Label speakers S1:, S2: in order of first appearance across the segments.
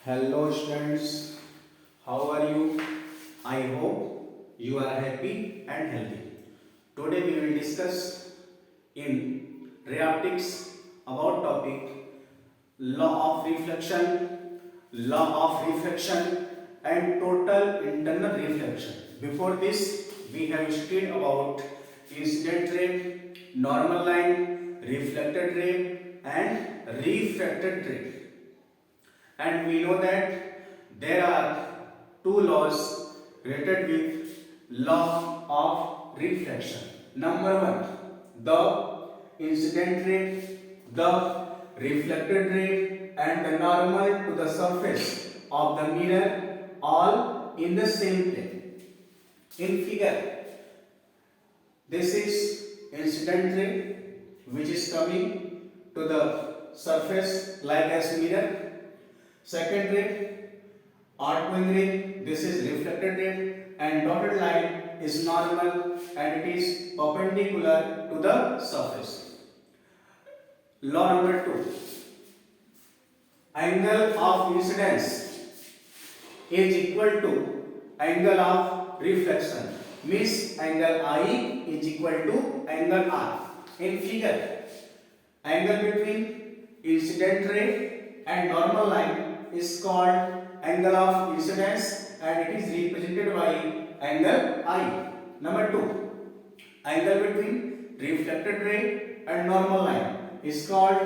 S1: Hello students, how are you? I hope you are happy and healthy. Today we will discuss in ray optics about topic law of reflection and total internal reflection. Before this we have studied about incident ray, normal line, reflected ray and refracted ray. And we know that there are two laws related with law of reflection. Number one, the incident ray, the reflected ray, and the normal to the surface of the mirror all in the same plane. In figure, this is incident ray which is coming to the surface like as mirror. Second ray, outgoing ray, this is reflected ray, and dotted line is normal and it is perpendicular to the surface. Law number 2, angle of incidence is equal to angle of reflection, means angle I is equal to angle R. In figure, angle between incident ray and normal line is called angle of incidence and it is represented by angle I. Number 2, angle between reflected ray and normal line is called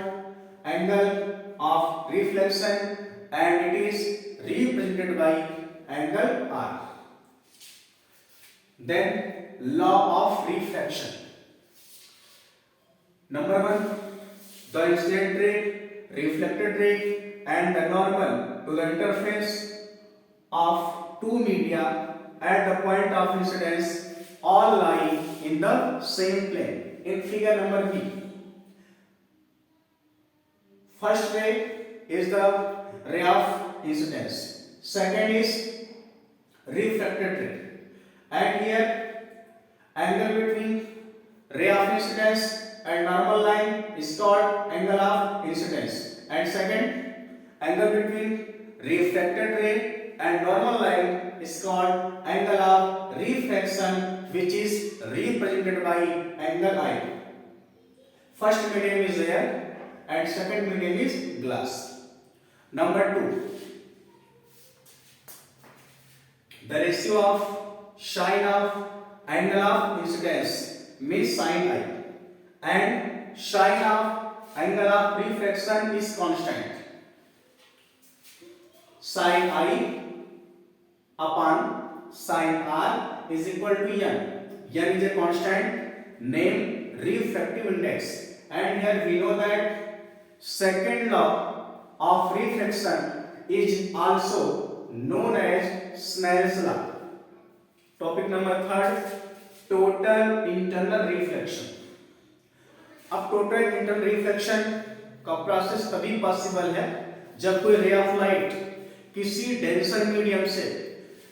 S1: angle of reflection and it is represented by angle R. Then law of reflection. Number 1, the incident ray, reflected ray and the normal to the interface of two media at the point of incidence all lie in the same plane. In figure number B, first ray is the ray of incidence, second is refracted ray, and here angle between ray of incidence and normal line is called angle of incidence, and second angle between refracted ray and normal line is called angle of refraction which is represented by angle I. First medium is air and second medium is glass. Number 2, the ratio of sine of angle of incidence means sin I and sine of angle of refraction is constant. Sin I upon sin R is equal to n. N is a constant named refractive index, and here we know that second law of reflection is also known as Snell's law. Topic number 3, total internal reflection. अब total internal reflection का process तभी possible है जब कोई ray of light किसी denser medium से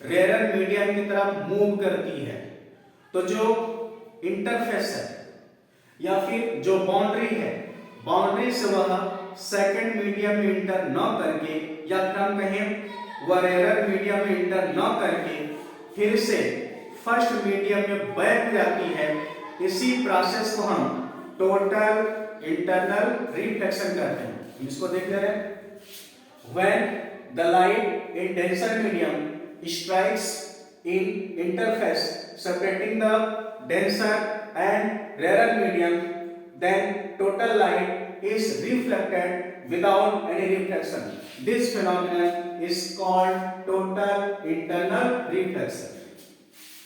S1: rare medium की तरफ मूव करती है, तो जो इंटरफेस है या फिर जो बाउंड्री है, बाउंड्री से वह सेकंड मीडियम में इंटर न करके या फिर हम कहें वह रेयर मीडियम में इंटर न करके फिर से फर्स्ट मीडियम में बैक जाती है, इसी प्रोसेस को हम टोटल इंटरनल रिफ्लेक्शन कहते हैं। इसको देख ले रहे हैं, when the light in denser medium strikes in interface separating the denser and rarer medium, then total light is reflected without any reflection. This phenomenon is called total internal reflection.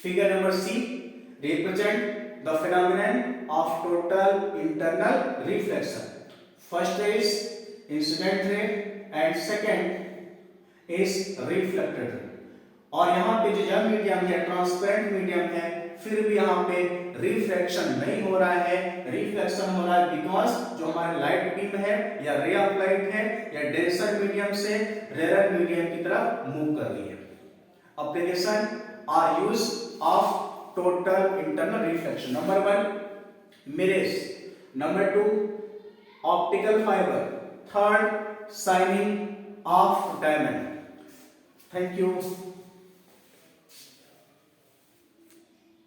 S1: Figure number C represent the phenomenon of total internal reflection. First is incident ray and second is reflected ray. और यहाँ पे जो यह medium है transparent medium है, फिर भी यहाँ पे रिफ्लेक्शन नहीं हो रहा है, रिफ्लेक्शन हो रहा है बिकॉज जो हमारे लाइट बीम है या रे ऑफ लाइट है या डेंसर मीडियम से रेयर मीडियम की तरफ मूव कर रही है. Application are use of total internal reflection. Number 1, mirrors. Number 2, optical fiber. Third, shining of diamond. Thank you.